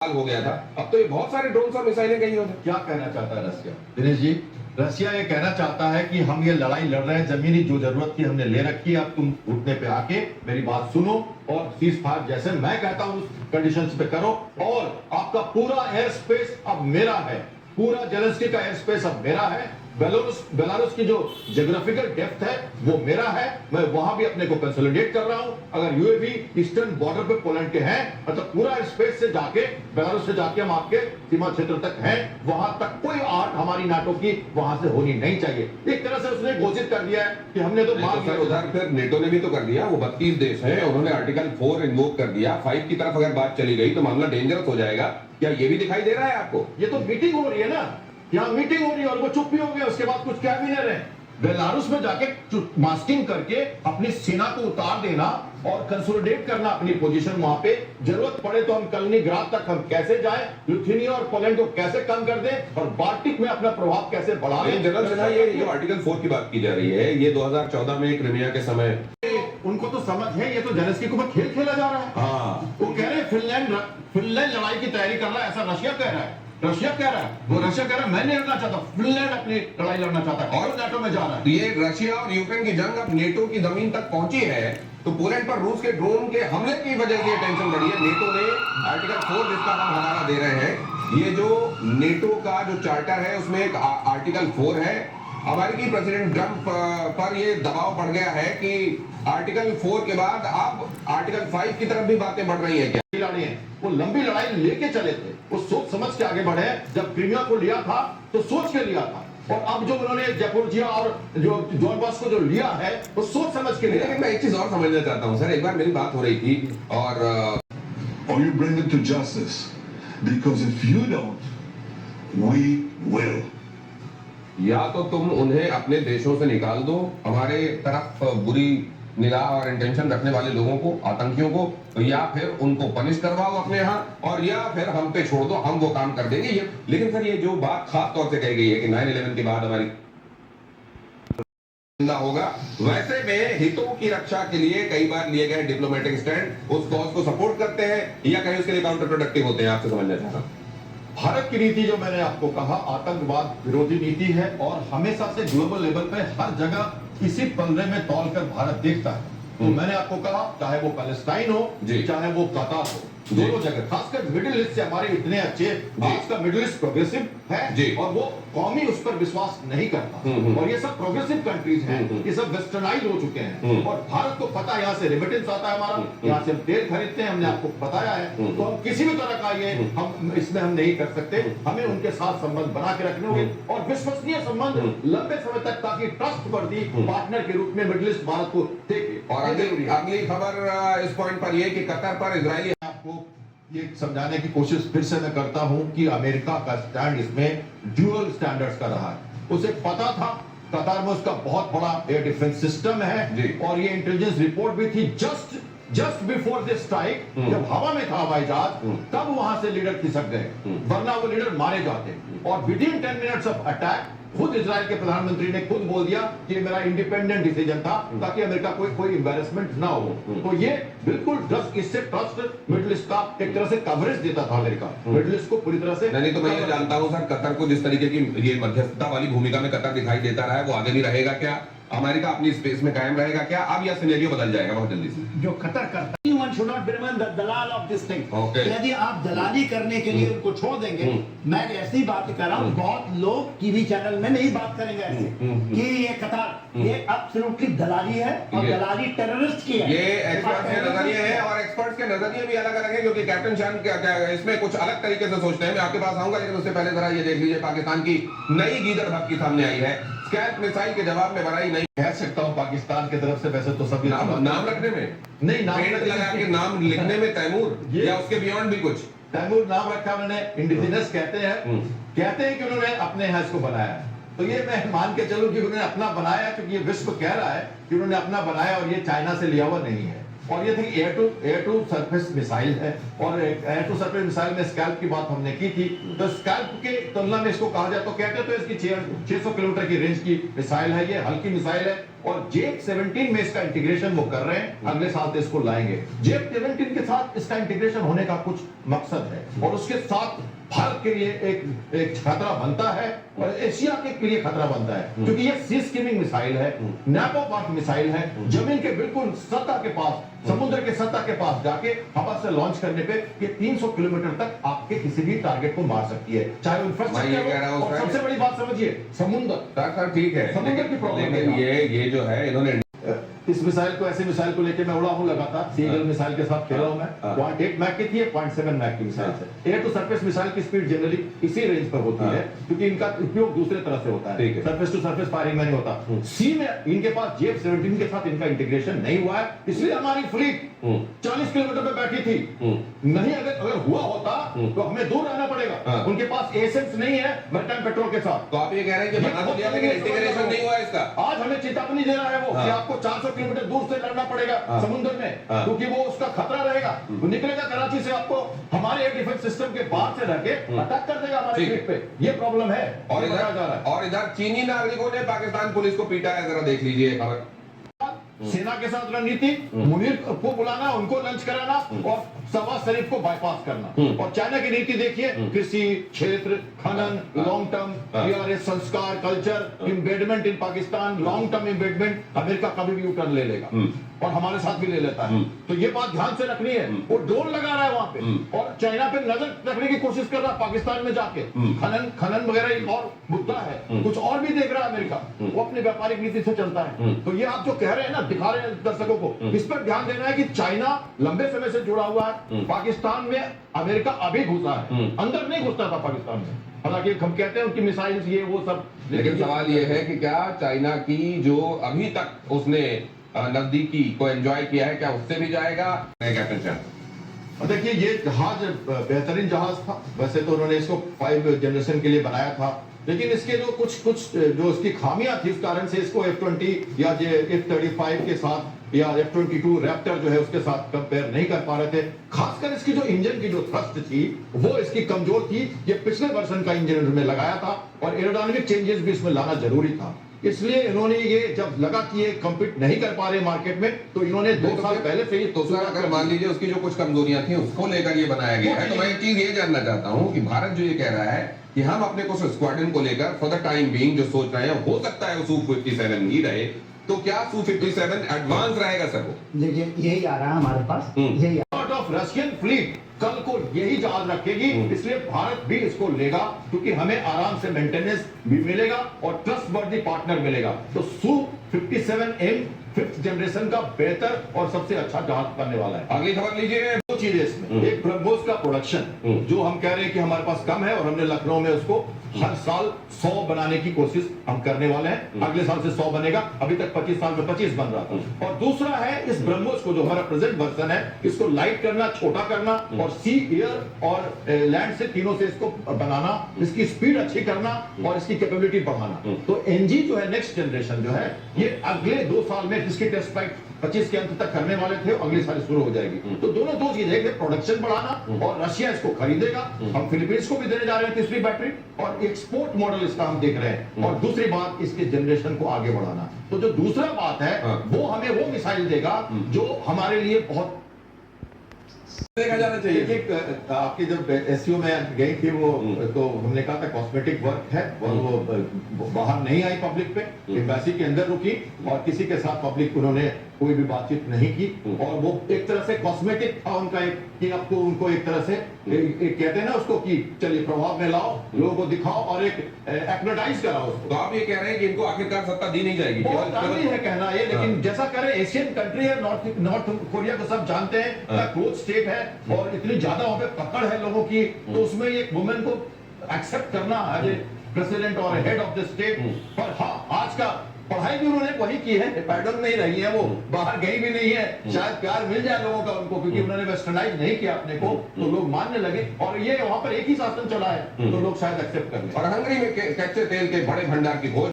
हो गया था। अब तो ये बहुत सारे ड्रोन और मिसाइलें गई होंगी। क्या कहना चाहता है रसिया? दिनेश जी, रसिया ये कहना चाहता है कि हम ये लड़ाई लड़ रहे हैं, जमीनी जो जरूरत थी हमने ले रखी है, अब तुम घुटने पे आके मेरी बात सुनो और सीज फायर जैसे मैं कहता हूं उस कंडीशंस पे करो। और आपका पूरा एयर स्पेस अब मेरा है, पूरा जेलेंस्की का एयर स्पेस अब मेरा है। बेलारूस की जो ज्योग्राफिकल डेप्थ है वो मेरा है, मैं वहां भी अपने को कंसोलिडेट कर रहा हूं। अगर यूएवी ईस्टर्न बॉर्डर पे पोलैंड के हैं, मतलब पूरा स्पेस से जाके बेलारूस से जाके हम आपके सीमा क्षेत्र तक हैं, वहां तक कोई आर्ट हमारी नाटो की वहां से होनी नहीं चाहिए। एक तरह से उसने घोषित कर दिया है कि हमने तो मान लिया। उधर फिर नेटो ने भी तो कर दिया, वो 32 देश हैं, उन्होंने आर्टिकल 4 इन्वोक कर दिया। 5 की तरफ अगर बात चली गई तो मामला डेंजरस हो जाएगा। क्या ये भी दिखाई दे रहा है आपको? ये तो मीटिंग हो रही है ना, यहाँ मीटिंग हो रही है और वो चुप भी हो गए, उसके बाद कुछ कह भी नहीं रहे। बेलारूस में जाके मास्किंग करके अपनी सेना को उतार देना और कंसोलिडेट करना अपनी पोजीशन वहां पे। जरूरत पड़े तो हम कलिनिंग्राड तक हम कैसे जाएं, लिथुआनिया और पोलैंड को कैसे कम कर दें और बाल्टिक में अपना प्रभाव कैसे बढ़ा दें। जनरल सिन्हा, ये जो आर्टिकल 4 की बात की जा रही है, ये 2014 में क्रिमिया के समय उनको तो समझ है, ये तो जेलेंस्की को खेल खेला जा रहा है। हाँ, वो कह रहे हैं फिनलैंड लड़ाई की तैयारी कर रहा है, ऐसा रशिया कह रहा है। रशिया कह रहा है, वो रशिया कह रहा है मैं नहीं लड़ना चाहता, फिनलैंड अपनी लड़ाई लड़ना चाहता है और नाटो में जा रहा है। तो ये रशिया और यूक्रेन की जंग अब नेटो की जमीन तक पहुंची है, तो पोलैंड पर रूस के ड्रोन के हमले की वजह से टेंशन बढ़ी है। नेटो ने आर्टिकल 4 जिसका हम हवाला दे रहे हैं, ये जो नेटो का जो चार्टर है उसमें एक आर्टिकल 4 है। अमेरिकी प्रेसिडेंट ट्रंप पर ये दबाव बढ़ गया है कि आर्टिकल 4 के बाद अब आर्टिकल 5 की तरफ भी बातें बढ़ रही है। क्या लड़ाई है, वो लंबी लड़ाई लेके चले थे, वो सोच समझ के आगे बढ़े। जब क्रीमिया को लिया था तो सोच के लिया था, और अब जो उन्होंने जपोर्जिया और जो डोनबास को जो लिया है वो सोच समझ के लिया। लेकिन मैं एक चीज और समझना चाहता हूँ सर, एक बार मेरी बात हो रही थी और or you bring it to justice, because if you don't, we will. या तो तुम उन्हें अपने देशों से निकाल दो, हमारे तरफ बुरी निगाह और इंटेंशन रखने वाले लोगों को, आतंकियों को, तो या फिर उनको पनिश करवाओ अपने यहाँ, और या फिर हम पे छोड़ दो, हम वो काम कर देंगे। ये लेकिन सर, ये जो बात खास तौर से कही गई है कि 9/11 के बाद हमारी होगा, वैसे में हितों की रक्षा के लिए कई बार लिए गए डिप्लोमेटिक स्टैंड उस कॉज को सपोर्ट करते हैं या कहीं उसके लिए काउंटर प्रोडक्टिव होते हैं, आपसे समझना चाह रहा हूं। भारत की नीति जो मैंने आपको कहा आतंकवाद विरोधी नीति है, और हमेशा से ग्लोबल लेवल पे हर जगह इसी पलड़े में तौलकर भारत देखता है। तो मैंने आपको कहा, चाहे वो पैलेस्टाइन हो, चाहे वो कतार हो, दोनों जगह, खासकर मिडिल ईस्ट से हमारे इतने अच्छे, आज का मिडिल ईस्ट प्रोग्रेसिव है और वो कौमी उस पर विश्वास नहीं करता, और ये सब प्रोग्रेसिव कंट्रीज हैं, ये सब वेस्टर्नाइज हो चुके हैं, और भारत को पता है यहाँ से रेमिटेंस आता है हमारा, यहाँ से हम तेल खरीदते हैं, हमने आपको बताया है। तो हम किसी भी तरह का ये हम इसमें हम नहीं कर सकते, हमें उनके साथ संबंध बना के रखने होंगे और विश्वसनीय संबंध लंबे समय तक, ताकि ट्रस्टवर्दी पार्टनर के रूप में मिडिल ईस्ट भारत को देखे। और अगली खबर इस पॉइंट पर यह कि कतर पर इजरायली, आपको ये समझाने की कोशिश फिर से मैं करता हूं कि अमेरिका का स्टैंड इसमें ड्यूअल स्टैंडर्ड्स का रहा है। उसे पता था कतार में उसका बहुत बड़ा एयर डिफेंस सिस्टम है, और ये इंटेलिजेंस रिपोर्ट भी थी जस्ट बिफोर दिस स्ट्राइक, जब हवा में था हवाई जहाज, तब वहां से लीडर खिसक गए, वरना वो लीडर मारे जाते। और विदिन 10 मिनट्स ऑफ अटैक खुद इजराइल के प्रधानमंत्री ने खुद बोल दिया कि ये मेरा इंडिपेंडेंट डिसीजन था, ताकि अमेरिका कोई एम्बैरेसमेंट ना हो। तो ये बिल्कुल इससे ट्रस्ट मिडिल ईस्ट का एक तरह से कवरेज देता था अमेरिका, मिडिल ईस्ट को पूरी तरह से। नहीं तो मैं ये जानता हूं सर, कतर को जिस तरीके की ये मध्यस्थता वाली भूमिका में कतर दिखाई देता रहा है, वो आगे भी रहेगा क्या? अमेरिका अपनी स्पेस में कायम रहेगा क्या? अब यह सिनेरियो बदल जाएगा बहुत जल्दी से। जो कतर करता है, one should not remain the dalal of this thing. Okay. यदि आप दलाली करने के लिए उनको छोड़ देंगे, मैं ऐसी बात कर रहा हूँ, बहुत लोग टीवी चैनल में नहीं बात करेंगे ऐसे कि ये कतार ये एब्सोल्युटली दलाली है और दलाली टेररिस्ट की है। ये एक्सपर्ट्स के नजरिए हैं, और एक्सपर्ट्स के नजरिए भी अलग अलग है, क्योंकि कैप्टन शान क्या इसमें कुछ अलग तरीके से सोचते हैं। मैं आपके पास आऊंगा, लेकिन उससे पहले जरा ये देख लीजिए, पाकिस्तान की नई गीदड़ भक्ति सामने आई है। स्कैल्प मिसाइल के जवाब में बनाई नहीं कह सकता हूं पाकिस्तान की तरफ से, वैसे तो सभी नाम रखने में नहीं, नाम लगा के नाम लिखने में तैमूर या उसके बियॉन्ड भी कुछ तैमूर नाम रखा उन्होंने, इंडिजिनस कहते हैं कि उन्होंने अपने यहाँ इसको बनाया। तो ये मैं मान के चलूं कि उन्होंने अपना बनाया, क्योंकि ये विश्व कह रहा है कि उन्होंने अपना बनाया और ये चाइना से लिया हुआ नहीं है। और ये थी एयर टू सरफेस मिसाइल है, और एयर टू सरफेस मिसाइल में स्कैल्प की बात हमने की थी। तो स्कैल्प के तुलना में इसको कहा जाए तो कहते तो इसकी 600 किलोमीटर की रेंज की मिसाइल है, ये हल्की मिसाइल है। और JF-17 में इसका इंटीग्रेशन वो कर रहे हैं, अगले साल तो इसको लाएंगे। JF-17 के साथ इसका इंटीग्रेशन होने का कुछ मकसद है और उसके साथ भारत के लिए एक खतरा बनता है और एशिया के लिए खतरा बनता है, क्योंकि ये सी स्कीमिंग मिसाइल है, नैपोपार्क मिसाइल है, जमीन के बिल्कुल सतह के पास, समुद्र के सतह के पास जाके हवा से लॉन्च करने पे ये 300 किलोमीटर तक आपके किसी भी टारगेट को मार सकती है, चाहे मैं ये कह रहा इंफ्रास्ट्रक्चर हूं हो। और सर- सबसे बड़ी बात समझिए, समुद्र सर ठीक है, समुद्र की प्रॉब्लम लेकिन है। ये जो है इन्होंने इस मिसाइल को, ऐसे मिसाइल को लेके मैं उड़ा हूं लगातार, सीगल मिसाइल के साथ खेला हूं मैं। हाँ। 0.8 मैक की थी, 0.7 मैक की मिसाइल से। एयर टू सरफेस मिसाइल की स्पीड जनरली इसी रेंज पर होती हाँ। है, क्योंकि इनका उपयोग दूसरे तरह से होता ठीक है, है। सरफेस टू सरफेस फायरिंग में नहीं होता। सी में इनके पास JF-17 के साथ इनका इंटीग्रेशन नहीं हुआ है, इसलिए हमारी फ्लीट 40 किलोमीटर पे बैठी थी। नहीं, अगर हुआ होता तो हमें दूर रहना पड़ेगा। हाँ। उनके पास एसेंस नहीं है मैरीटाइम पेट्रोल के साथ। तो आप ये कह रहे हैं कि बना तो दिया लेकिन इंटीग्रेशन नहीं हुआ इसका। आज हमें चेतावनी दे रहा है वो हाँ। कि आपको 400 किलोमीटर दूर से लड़ना पड़ेगा हाँ। समुद्र में, हाँ। क्योंकि वो उसका खतरा रहेगा। वो निकलेगा कराची से, आपको हमारे एयर डिफेंस सिस्टम के बाहर से रह के अटैक कर देगा हमारे ठीक है। फ्लीट पे। ये प्रॉब्लम है और ये बताया जा रहा है। इधर चीनी नागरिकों ने पाकिस्तान पुलिस को पीटा है, जरा देख लीजिए खबर। सेना के साथ रणनीति, मुनीर को बुलाना, उनको लंच कराना और शहबाज शरीफ को बाईपास करना। और चाइना की नीति देखिए, कृषि क्षेत्र, खनन, लॉन्ग टर्म, PRS, संस्कार, कल्चर, इम्बेडमेंट इन पाकिस्तान, लॉन्ग टर्म इम्बेडमेंट। अमेरिका कभी भी यूटर्न ले लेगा और हमारे साथ भी ले लेता है, तो ये बात ध्यान से रखनी है। वो ड्रोन लगा रहा है वहां पे और चाइना पे नजर रखने की कोशिश कर रहा है पाकिस्तान में जाके। खनन वगैरह एक और मुद्दा है, कुछ और भी देख रहा है अमेरिका, वो अपनी व्यापारिक नीति से चलता है। तो ये आप जो कह रहे हैं ना, दिखा रहे हैं दर्शकों को, इस पर ध्यान देना है कि चाइना लंबे समय से जुड़ा हुआ है पाकिस्तान में। अमेरिका अभी घुसा है, अंदर नहीं घुसता था पाकिस्तान में। हालांकि हम कहते हैं उनकी मिसाइल्स ये वो सब, लेकिन सवाल ये है कि क्या चाइना की जो अभी तक उसने नजदीकी को एंजॉय किया है, क्या उससे भी जाएगा? कैप्टन शाह, और देखिए, ये जहाज बेहतरीन जहाज था। वैसे तो उन्होंने इसको 5 जनरेशन के लिए बनाया था, लेकिन इसके जो कुछ जो इसकी खामियां थी, उस कारण से इसको F-20 या F-35 के साथ या F-22 रैप्टर जो है उसके साथ कंपेयर नहीं कर पा रहे थे। खासकर इसकी जो इंजन की जो थ्रस्ट थी वो इसकी कमजोर थी। ये पिछले वर्जन का इंजन इन्होंने लगाया था और एरोडायनामिक चेंजेस भी इसमें लाना जरूरी था। इसलिए इन्होंने ये जब लगा कि ये कम्पीट नहीं कर पा रहे मार्केट में, तो इन्होंने 2 साल पहले से ही तो सर अगर मान लीजिए उसकी जो कुछ कमजोरियां थी उसको लेकर ये बनाया गया है, तो मैं एक चीज ये जानना चाहता हूं कि भारत जो ये कह रहा है कि हम अपने कुछ स्क्वाड्रन को लेकर फॉर द टाइम बीइंग जो सोच रहे हैं, हो सकता है Su-57 ही रहे, तो क्या Su-57 एडवांस रहेगा सर? वो देखिए यही आ रहा है हमारे पास, यही ऑफ रशियन फ्लीट कल को यही जहाज रखेगी, इसलिए भारत भी इसको लेगा, क्योंकि हमें आराम से मेंटेनेंस भी मिलेगा और ट्रस्टवर्दी पार्टनर मिलेगा। तो Su-57M 5th जनरेशन का बेहतर और सबसे अच्छा जहाज बनने वाला है। अगली खबर लीजिए। दो चीजें इसमें, एक ब्रह्मोस का प्रोडक्शन जो हम कह रहे हैं कि हमारे पास कम है, और हमने लखनऊ में उसको हर साल 100 बनाने की कोशिश हम करने वाले हैं। अगले साल से 100 बनेगा, अभी तक 25 साल में 25 बन रहा था। और दूसरा है इस ब्रह्मोस को, जो हमारा प्रेजेंट वर्जन है, इसको लाइट करना, छोटा करना और सी, एयर और लैंड से तीनों से इसको बनाना, इसकी स्पीड अच्छी करना और इसकी कैपेबिलिटी बढ़ाना। तो एनजी जो है नेक्स्ट जनरेशन जो है, ये अगले 2 साल में जिसकी टेस्ट फ्लाइट 25 के अंत तक करने वाले थे, अगले साल शुरू हो जाएगी। तो दोनों दो चीजें, एक प्रोडक्शन बढ़ाना और रशिया इसको खरीदेगा, हम फिलीपींस को भी देने जा रहे हैं तीसरी बैटरी, और एक्सपोर्ट मॉडल इसका हम देख रहे हैं। और दूसरी बात, इसके जनरेशन को आगे बढ़ाना। तो जो दूसरा बात है वो हमें वो मिसाइल देगा जो हमारे लिए बहुत देखा जाना चाहिए। एक आपकी जब एससीओ में गई थी वो, तो हमने कहा था कॉस्मेटिक वर्क है, और वो बाहर नहीं आई पब्लिक पे, एम्बेसी के अंदर रुकी और किसी के साथ पब्लिक उन्होंने कोई भी बातचीत नहीं की। और वो एक तरह से कॉस्मेटिक था उनका, एक कि आपको उनको एक तरह से एक कहते हैं ना उसको कि चलिए प्रभाव में लाओ, लोगों को दिखाओ और एक एडवर्टाइज कराओ उसको। तो आप ये कह रहे हैं कि इनको आखिरकार सत्ता दी नहीं जाएगी? बहुत आदमी है कहना ये, लेकिन जैसा करें, एशियन कंट्री है, नॉर्थ कोरिया को सब जानते हैं, क्लोज स्टेट है और इतनी ज्यादा वहां पे पकड़ है लोगों की, तो उसमें एक वुमेन को एक्सेप्ट करना एज ए प्रेसिडेंट और हेड ऑफ द स्टेट। पर हाँ, आज का पढ़ाई भी उन्होंने वही की है, पैडल नहीं रही है, वो बाहर गई भी नहीं है। शायद प्यार मिल जाए लोगों का उनको, क्योंकि उन्होंने वेस्टर्नाइज नहीं किया अपने को, तो लोग मानने लगे। और ये वहां पर एक ही शासन चला है, तो लोग शायद एक्सेप्ट कर लें। और हंगरी में कच्चे तेल के बड़े भंडार की खोज